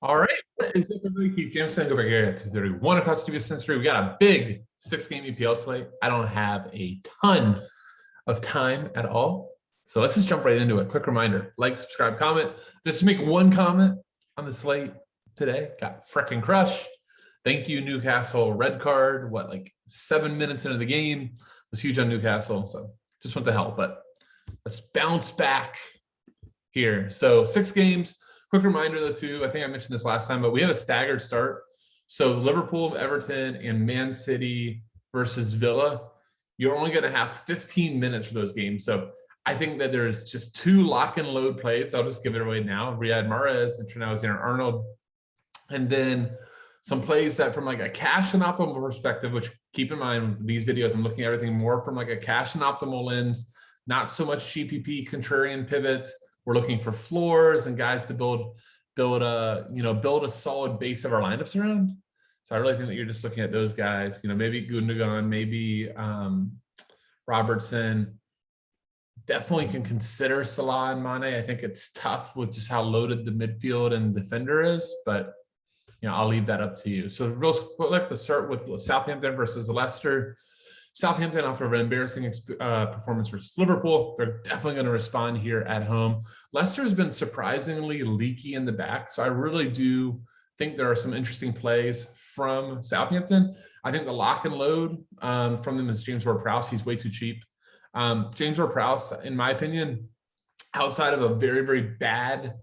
All right. What is it, everybody? Keith Jameson, go back here at 2:31 across TV Century. We got a big 6-game EPL slate. I don't have a ton of time at all. So let's just jump right into it. Quick reminder, like, subscribe, comment. Just to make one comment on the slate today. Got freaking crushed. Thank you, Newcastle. Red card, like 7 minutes into the game. Was huge on Newcastle. So just went to hell. But let's bounce back here. So 6 games. Quick reminder, though, too, I think I mentioned this last time, but we have a staggered start. So Liverpool, Everton, and Man City versus Villa, you're only going to have 15 minutes for those games. So I think that there's just 2 lock and load plays. I'll just give it away now. Riyad Mahrez and Trent Alexander-Arnold. And then some plays that from like a cash and optimal perspective, which keep in mind these videos, I'm looking at everything more from like a cash and optimal lens, not so much GPP contrarian pivots. We're looking for floors and guys to build a solid base of our lineups around. So I really think that you're just looking at those guys, maybe Gundogan, maybe Robertson. Definitely can consider Salah and Mane. I think it's tough with just how loaded the midfield and defender is, but I'll leave that up to you. So real quick, let's start with Southampton versus Leicester. Southampton, off of an embarrassing performance versus Liverpool, they're definitely going to respond here at home. Leicester has been surprisingly leaky in the back, so I really do think there are some interesting plays from Southampton. I think the lock and load from them is James Ward-Prowse. He's way too cheap. James Ward-Prowse, in my opinion, outside of a very, very bad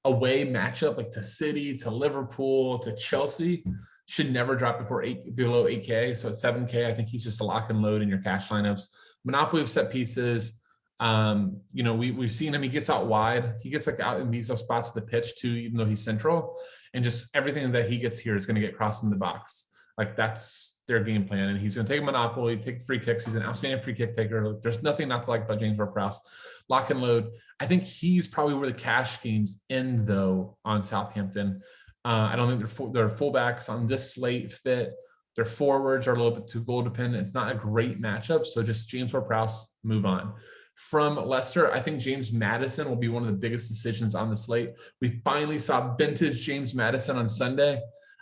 away matchup like to City, to Liverpool, to Chelsea, should never drop below 8K. So at 7K, I think he's just a lock and load in your cash lineups. Monopoly of set pieces. We've seen him. He gets out wide. He gets out in these spots of the pitch too, even though he's central. And just everything that he gets here is going to get crossed in the box. Like that's their game plan. And he's going to take a monopoly, take free kicks. He's an outstanding free kick taker. There's nothing not to like about James Ward-Prowse. Lock and load. I think he's probably where the cash games end though on Southampton. I don't think their fullbacks on this slate fit. Their forwards are a little bit too goal dependent. It's not a great matchup. So just James Ward-Prowse, move on. From Leicester, I think James Maddison will be one of the biggest decisions on the slate. We finally saw vintage James Maddison on Sunday,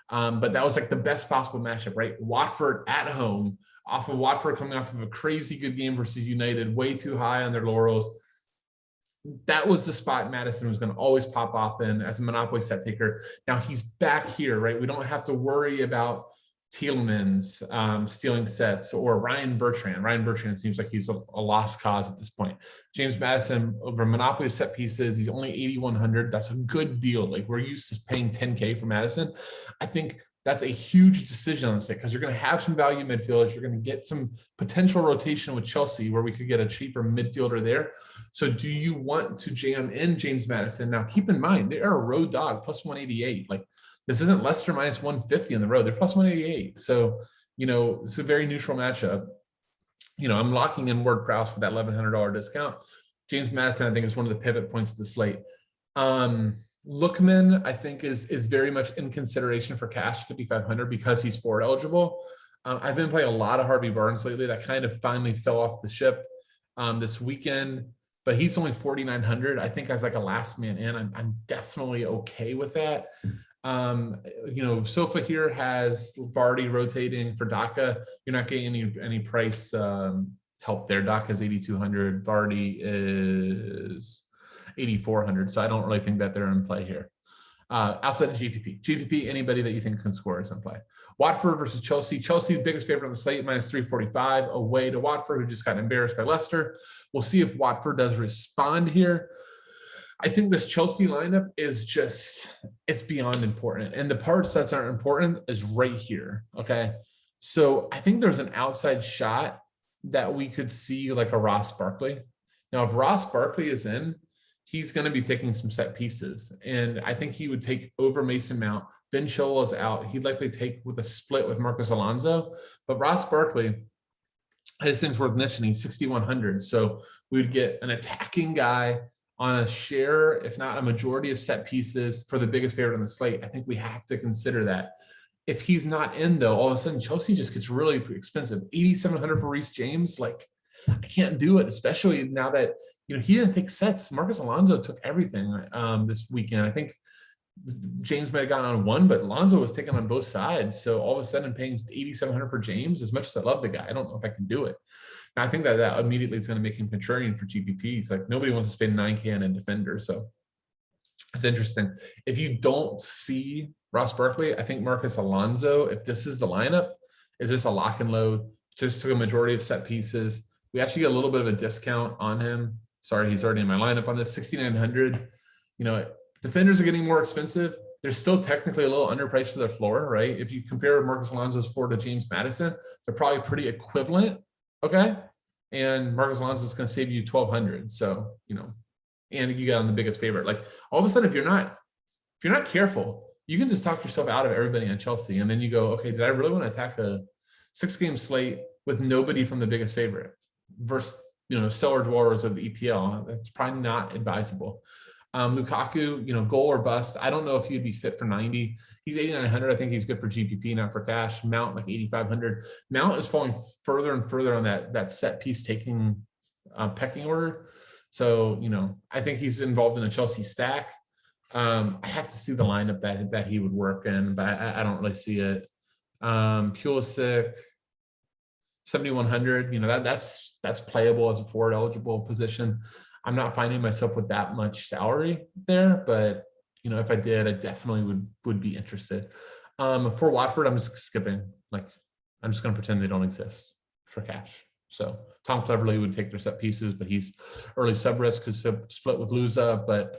but that was like the best possible matchup, right? Watford at home, off of Watford coming off of a crazy good game versus United, way too high on their laurels. That was the spot Maddison was going to always pop off in as a monopoly set taker. Now he's back here, right? We don't have to worry about Tielemans stealing sets or Ryan Bertrand. Ryan Bertrand seems like he's a lost cause at this point. James Maddison over monopoly set pieces, he's only 8,100. That's a good deal. Like we're used to paying 10K for Maddison. I think that's a huge decision on this because you're going to have some value midfielders. You're going to get some potential rotation with Chelsea where we could get a cheaper midfielder there. So do you want to jam in James Maddison? Now, keep in mind, they are a road dog, plus 188. Like this isn't Leicester minus 150 on the road. They're plus 188. So, it's a very neutral matchup. I'm locking in Ward-Prowse for that $1,100 discount. James Maddison, I think, is one of the pivot points of the slate. Lookman, I think, is very much in consideration for cash 5,500 because he's forward eligible. I've been playing a lot of Harvey Barnes lately. That kind of finally fell off the ship this weekend, but he's only 4,900. I think as like a last man in, I'm definitely okay with that. Sofa here has Vardy rotating for Daka. You're not getting any price help there. Daka is 8,200. Vardy is 8,400. So I don't really think that they're in play here. Outside of GPP, anybody that you think can score is in play. Watford versus Chelsea. Chelsea's biggest favorite on the slate, minus 345, away to Watford, who just got embarrassed by Leicester. We'll see if Watford does respond here. I think this Chelsea lineup is it's beyond important. And the parts that aren't important is right here, okay? So I think there's an outside shot that we could see like a Ross Barkley. Now, if Ross Barkley is in, he's going to be taking some set pieces. And I think he would take over Mason Mount. Ben Chilwell is out. He'd likely take with a split with Marcos Alonso. But Ross Barkley, I just think it's worth mentioning, 6,100. So we would get an attacking guy on a share, if not a majority of set pieces for the biggest favorite on the slate. I think we have to consider that. If he's not in, though, all of a sudden Chelsea just gets really expensive. 8,700 for Reece James. Like, I can't do it, especially now that he didn't take sets. Marcos Alonso took everything this weekend. I think James might have gotten on one, but Lonzo was taken on both sides. So all of a sudden paying 8,700 for James, as much as I love the guy, I don't know if I can do it. And I think that immediately is going to make him contrarian for GPPs. Like nobody wants to spend 9K on a defender. So it's interesting. If you don't see Ross Barkley, I think Marcus Alonso, if this is the lineup, is this a lock and load? Just took a majority of set pieces. We actually get a little bit of a discount on him. Sorry, he's already in my lineup on this, 6,900. Defenders are getting more expensive. They're still technically a little underpriced for their floor, right? If you compare Marcus Alonso's floor to James Madison, they're probably pretty equivalent, okay? And Marcus Alonso is going to save you 1,200. So, and you got on the biggest favorite. Like all of a sudden, if you're not careful, you can just talk yourself out of everybody on Chelsea. And then you go, okay, did I really want to attack a 6-game slate with nobody from the biggest favorite versus, stellar dwellers of the EPL? That's probably not advisable. Lukaku, goal or bust. I don't know if he'd be fit for 90. He's 8,900. I think he's good for GPP, not for cash. Mount like 8,500. Mount is falling further and further on that set piece taking pecking order. So, I think he's involved in a Chelsea stack. I have to see the lineup that he would work in, but I don't really see it. Pulisic, 7,100. That's playable as a forward eligible position. I'm not finding myself with that much salary there, but if I did, I definitely would be interested. For Watford, I'm just skipping. Like I'm just going to pretend they don't exist for cash. So Tom Cleverley would take their set pieces, but he's early sub risk because split with Luza. But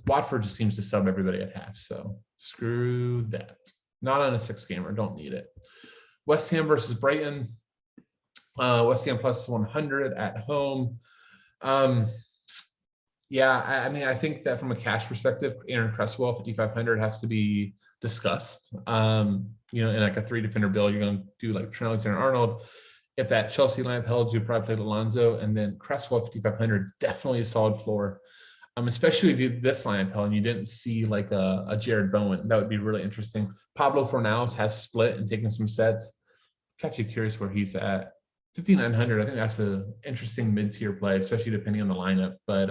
Watford just seems to sub everybody at half. So screw that. Not on a 6-gamer. Don't need it. West Ham versus Brighton. West Ham plus 100 at home. I think that from a cash perspective, Aaron Cresswell, 5,500 has to be discussed. In like a 3-defender build, you're going to do like Trent Alexander-Arnold. If that Chelsea lineup held, you'd probably play Alonso, and then Cresswell, 5,500 is definitely a solid floor. Especially if you this lineup held and you didn't see like a Jared Bowen, that would be really interesting. Pablo Fornals has split and taken some sets. I'm actually curious where he's at. 5,900. I think that's an interesting mid-tier play, especially depending on the lineup. But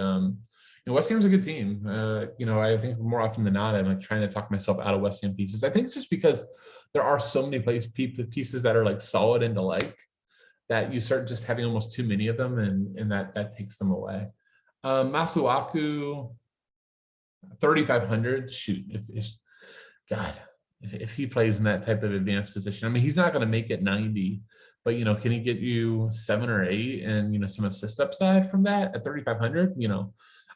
West Ham's a good team. I think more often than not, I'm like trying to talk myself out of West Ham pieces. I think it's just because there are so many pieces that are like solid and alike that you start just having almost too many of them, and that takes them away. Masuaku, 3,500. Shoot, if he plays in that type of advanced position, I mean, he's not going to make it 90. But, can he get you 7 or 8 and, some assist upside from that at 3,500?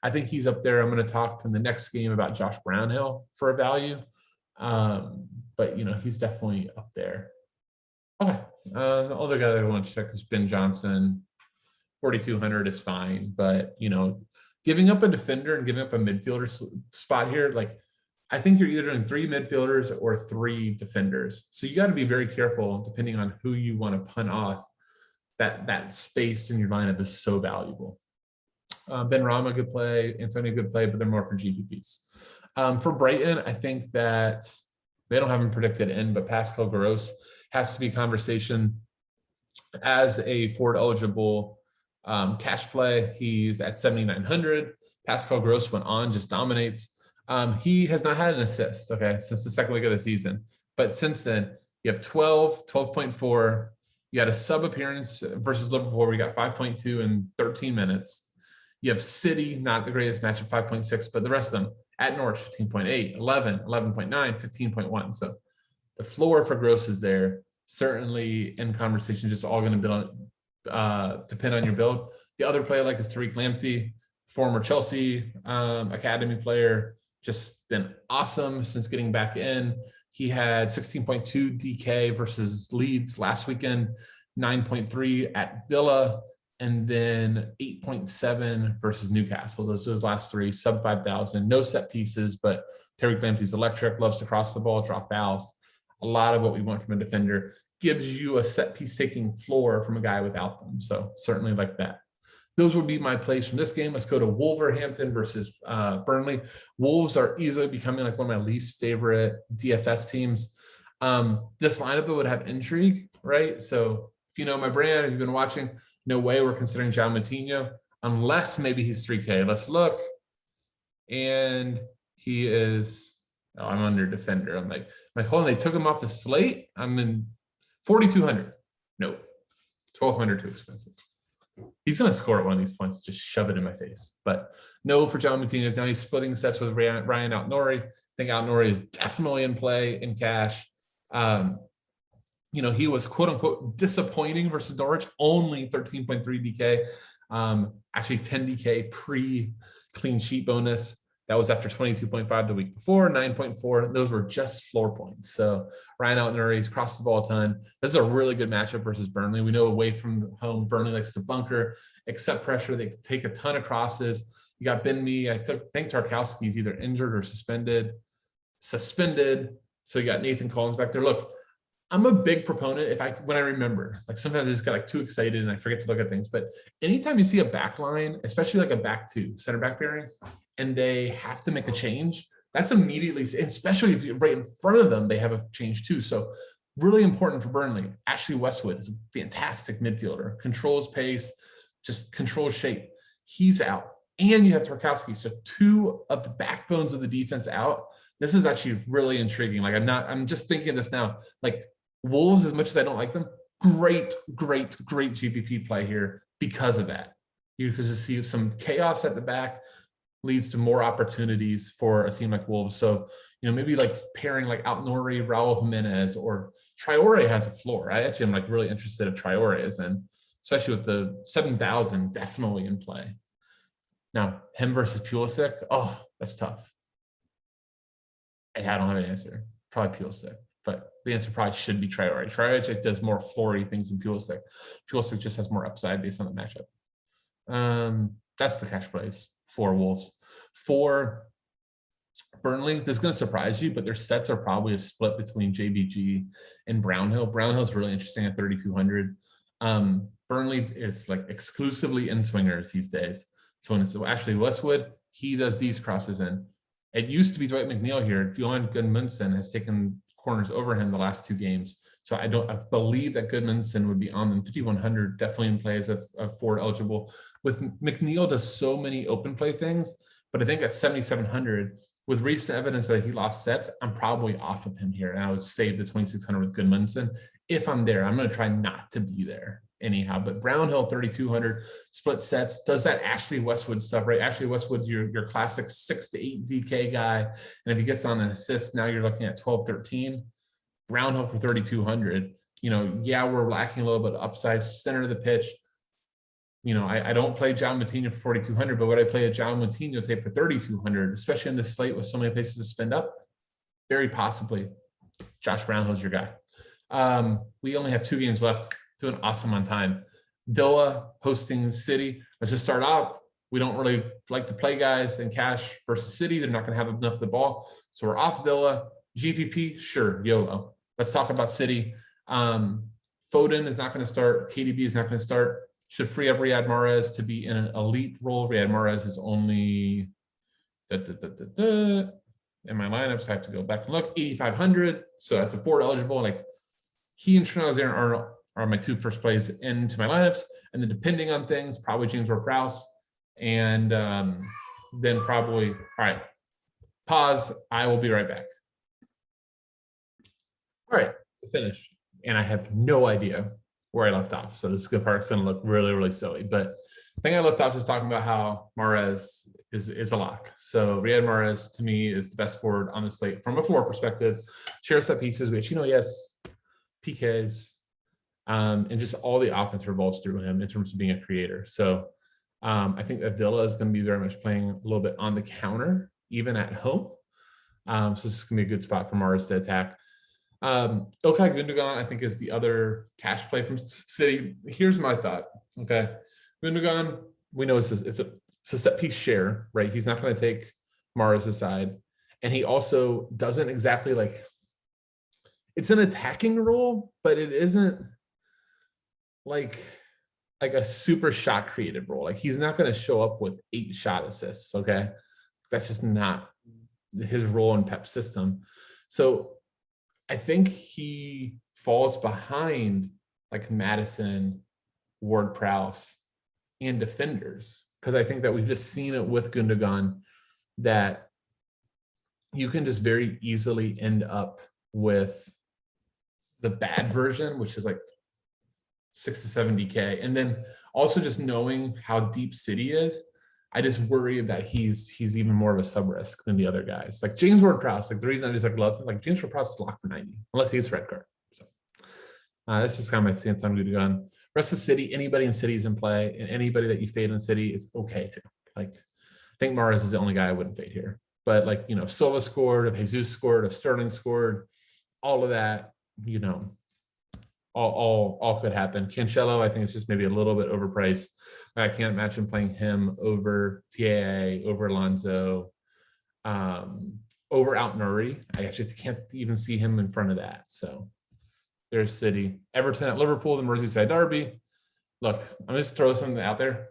I think he's up there. I'm going to talk in the next game about Josh Brownhill for a value. But, he's definitely up there. Okay. The other guy that I want to check is Ben Johnson. 4,200 is fine. But, giving up a defender and giving up a midfielder spot here, like, I think you're either doing 3 midfielders or 3 defenders. So you got to be very careful depending on who you want to punt off. That space in your lineup is so valuable. Ben Rama, good play. Antonio, good play, but they're more for GPPs. For Brighton, I think that they don't have him predicted in, but Pascal Gross has to be conversation as a forward eligible cash play. He's at 7,900. Pascal Gross went on, just dominates. He has not had an assist, since the second week of the season. But since then, you have 12.4. You had a sub appearance versus Liverpool where we got 5.2 in 13 minutes. You have City, not the greatest match at 5.6, but the rest of them at Norwich, 15.8, 11, 11.9, 15.1. So the floor for Gross is there. Certainly in conversation, just all going to depend on your build. The other player like is Tariq Lamptey, former Chelsea academy player, just been awesome since getting back in. He had 16.2 DK versus Leeds last weekend, 9.3 at Villa, and then 8.7 versus Newcastle. Those last 3, sub 5,000, no set pieces, but Tariq Lamptey's electric, loves to cross the ball, draw fouls. A lot of what we want from a defender, gives you a set piece taking floor from a guy without them. So certainly like that. Those would be my plays from this game. Let's go to Wolverhampton versus Burnley. Wolves are easily becoming like one of my least favorite DFS teams. This lineup would have intrigue, right? So if you know my brand, if you've been watching, no way we're considering João Moutinho, unless maybe he's 3K. Let's look. And he is Oh, I'm under defender. I'm like, hold on, they took him off the slate. I'm in 4,200. Nope. 1,200 too expensive. He's going to score at one of these points, just shove it in my face. But no for John Martinez. Now he's splitting sets with Ryan Altnori. I think Altnori is definitely in play in cash. He was quote unquote disappointing versus Norwich, only 13.3 DK. Actually 10 DK pre clean sheet bonus. That was after 22.5 the week before, 9.4. Those were just floor points. So Ryan Altnuri, he's crossed the ball a ton. This is a really good matchup versus Burnley. We know away from home, Burnley likes to bunker, accept pressure. They take a ton of crosses. You got Ben Mee. I think Tarkowski's either injured or suspended. So you got Nathan Collins back there. Look, I'm a big proponent when I remember, like sometimes I just got like too excited and I forget to look at things, but anytime you see a back line, especially like a back two, center back pairing, and they have to make a change, that's immediately, especially if you're right in front of them, they have a change too. So really important for Burnley. Ashley Westwood is a fantastic midfielder, controls pace, just controls shape. He's out. And you have Tarkowski. So two of the backbones of the defense out. This is actually really intriguing. Like I'm just thinking of this now. Like Wolves, as much as I don't like them, great GPP play here because of that. You could just see some chaos at the back leads to more opportunities for a team like Wolves. So, maybe like pairing like Altnori, Raul Jimenez, or Traore has a floor. I actually am like really interested if Traore is in, especially with the 7,000 definitely in play. Now, him versus Pulisic, oh, that's tough. I don't have an answer. Probably Pulisic, but the answer probably should be Traore. Traore does more floory things than Pulisic. Pulisic just has more upside based on the matchup. That's the cash plays for Wolves. For Burnley, this is going to surprise you, but their sets are probably a split between JBG and Brownhill. Brownhill's really interesting at 3,200. Burnley is like exclusively in swingers these days. So when it's Ashley Westwood, he does these crosses in. It used to be Dwight McNeil here. Johan Gudmundsson has taken corners over him the last two games. So I believe that Gudmundsson would be on them. 5,100 definitely in play as a forward eligible. With McNeil does so many open play things, but I think at 7,700, with recent evidence that he lost sets, I'm probably off of him here. And I would save the 2,600 with Gudmundsson. If I'm there, I'm going to try not to be there anyhow. But Brownhill 3,200 split sets does that Ashley Westwood stuff, right? Ashley Westwood's your classic 6 to 8 DK guy, and if he gets on an assist, now you're looking at 12, 13. Brownhill for 3,200. We're lacking a little bit of upside, center of the pitch. I don't play John Moutinho for 4,200, but would I play a John Moutinho tape for 3,200, especially in this slate with so many places to spend up? Very possibly. Josh Brownhill's your guy. We only have 2 games left. Doing awesome on time. Villa hosting City. Let's just start out. We don't really like to play guys in cash versus City. They're not going to have enough of the ball. So we're off Villa. GPP, sure, YOLO. Let's talk about City. Foden is not going to start. KDB is not going to start. Should free up Riyad Mahrez to be in an elite role. Riyad Mahrez is only in my lineups. I have to go back and look. 8,500. So that's a forward eligible. Like he and Trent Alexander are my 2 first plays into my lineups. And then depending on things, probably James Ward-Prowse. And then probably, all right, pause. I will be right back. All right, to finish. And I have no idea where I left off. So this good part's going to look really, really silly. But the thing I left off is talking about how Mahrez is a lock. So Riyad Mahrez, to me, is the best forward on the slate from a forward perspective. Share set pieces, which, yes, PKs, and just all the offense revolves through him in terms of being a creator. So I think that Villa is going to be very much playing a little bit on the counter, even at home. So this is going to be a good spot for Mahrez to attack. Okay, Gundogan, I think, is the other cash play from City. Here's my thought. Okay, Gundogan, we know it's a set piece share, right? He's not going to take Mahrez aside, and he also doesn't exactly it's an attacking role, but it isn't like a super shot creative role. Like he's not going to show up with 8 shot assists. Okay, that's just not his role in Pep's system. So I think he falls behind like Maddison, Ward-Prowse, and defenders, because I think that we've just seen it with Gundogan that you can just very easily end up with the bad version, which is like 6 to 7 DK. And then also just knowing how deep City is, I just worry that he's even more of a sub risk than the other guys. Like James Ward-Prowse, like the reason I just like love like James Ward-Prowse is locked for 90, unless he gets red card. So that's just kind of my stance I'm going to go on. Rest of City, anybody in City is in play, and anybody that you fade in City is okay too. Like I think Mahrez is the only guy I wouldn't fade here. But like, you know, if Silva scored, if Jesus scored, if Sterling scored, all of that, you know, all could happen. Cancelo, I think it's just maybe a little bit overpriced. I can't imagine playing him over TAA, over Alonso, over Out-Nuri. I actually can't even see him in front of that. So there's City. Everton at Liverpool, the Merseyside derby. Look, I'm just throw something out there.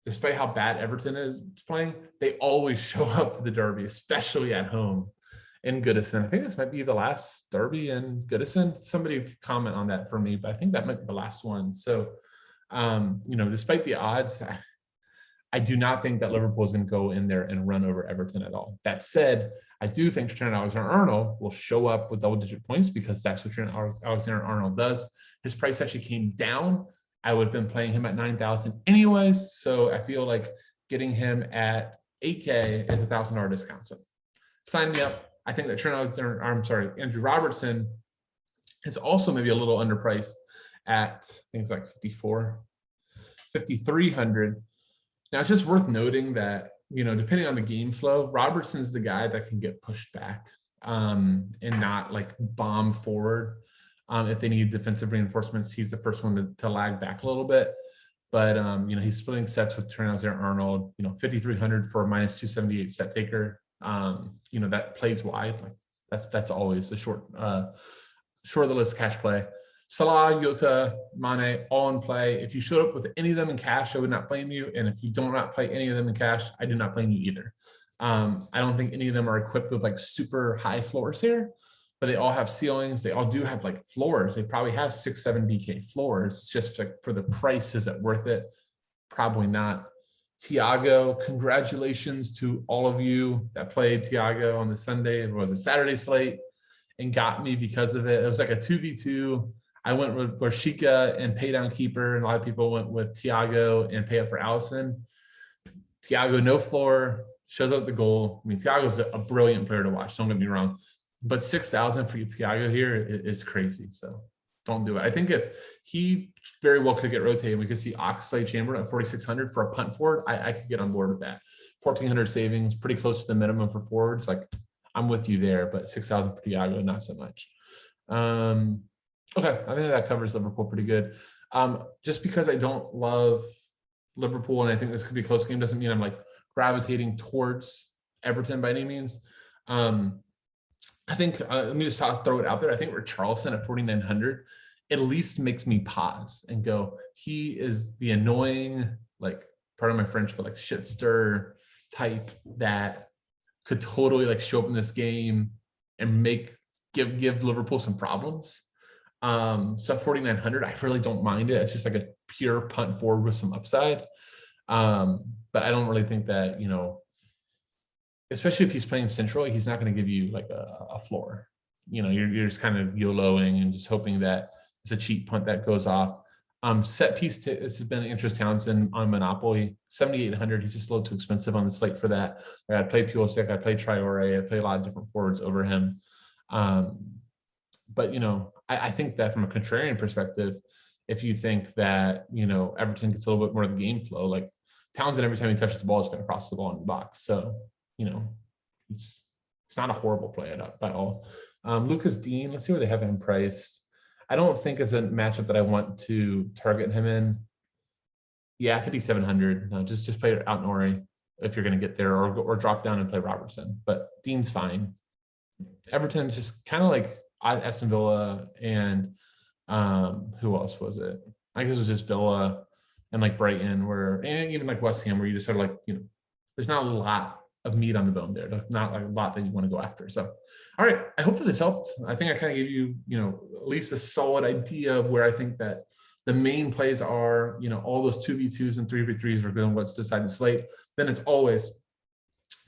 Despite how bad Everton is playing, they always show up for the derby, especially at home in Goodison. I think this might be the last derby in Goodison. Somebody comment on that for me, but I think that might be the last one. So, you know, despite the odds, I do not think that Liverpool is going to go in there and run over Everton at all. That said, I do think Trent Alexander-Arnold will show up with double-digit points because that's what Trent Alexander-Arnold does. His price actually came down. I would have been playing him at 9,000 anyways. So I feel like getting him at 8K is $1,000 discount. So sign me up. I think that Andrew Robertson is also maybe a little underpriced at things like 5,300. Now it's just worth noting that, you know, depending on the game flow, Robertson's the guy that can get pushed back and not like bomb forward. If they need defensive reinforcements, he's the first one to lag back a little bit. But, you know, he's splitting sets with Trent Alexander-Arnold, you know, 5,300 for a minus 278 set taker. You know, that plays wide. Like that's always the short of the list cash play. Salah, Jota, Mane, all in play. If you showed up with any of them in cash, I would not blame you. And if you do not play any of them in cash, I do not blame you either. I don't think any of them are equipped with like super high floors here, but they all have ceilings. They all do have like floors. They probably have 6-7 DK floors. It's just like for the price, is it worth it? Probably not. Thiago, congratulations to all of you that played Thiago on the Sunday. It was a Saturday slate and got me because of it. It was like a 2v2. I went with Borshika and pay down keeper, and a lot of people went with Thiago and pay up for Allison. Thiago, no floor, shows up the goal. I mean, Thiago's a brilliant player to watch, don't get me wrong. But 6,000 for Thiago here is crazy. So don't do it. I think if he very well could get rotated, we could see Oxlade-Chamberlain at 4,600 for a punt forward. I could get on board with that. 1,400 savings, pretty close to the minimum for forwards. Like I'm with you there, but 6,000 for Thiago, not so much. Okay, I think that covers Liverpool pretty good. Just because I don't love Liverpool and I think this could be a close game doesn't mean I'm like gravitating towards Everton by any means. I think, let me just throw it out there. I think Richarlison at 4,900 at least makes me pause and go, he is the annoying, like, pardon my French, but like shit stir type that could totally like show up in this game and give Liverpool some problems. So 4,900, I really don't mind it. It's just like a pure punt forward with some upside. But I don't really think that, you know, especially if he's playing central, he's not going to give you like a floor. You know, you're just kind of YOLOing and just hoping that it's a cheap punt that goes off. Set piece, this has been Andrew Townsend on Monopoly, 7,800. He's just a little too expensive on the slate for that. I play Pulisic, I play Traore, I play a lot of different forwards over him. But, you know, I think that from a contrarian perspective, if you think that, you know, Everton gets a little bit more of the game flow, like Townsend, every time he touches the ball, is going to cross the ball in the box. So, you know, it's not a horrible play by all. Lucas Dean, let's see where they have him priced. I don't think it's a matchup that I want to target him in. Yeah, 5,700. No, just play Out-Nuri if you're going to get there, or drop down and play Robertson. But Dean's fine. Everton's just kind of like Aston Villa and who else was it? I guess it was just Villa and like Brighton, and even like West Ham, where you just sort of like, you know, there's not a lot of meat on the bone there. There's not like a lot that you want to go after. So, all right, I hope that this helped. I think I kind of gave you, you know, at least a solid idea of where I think that the main plays are. You know, all those 2v2s and 3v3s are going to what's decide the slate. Then it's always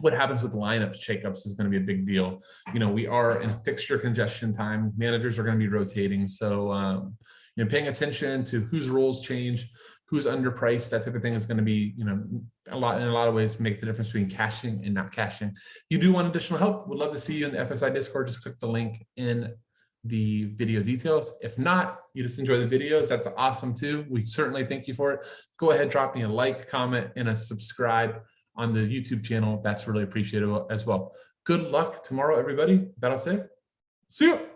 what happens with lineup shakeups is going to be a big deal. We are in fixture congestion time. Managers are going to be rotating. So, paying attention to whose roles change, who's underpriced, that type of thing is going to be, in a lot of ways make the difference between cashing and not cashing. If you do want additional help, would love to see you in the FSI Discord. Just click the link in the video details. If not, you just enjoy the videos, that's awesome too. We certainly thank you for it. Go ahead, drop me a like, comment, and a subscribe on the YouTube channel. That's really appreciated as well. Good luck tomorrow, everybody. That'll say, see you.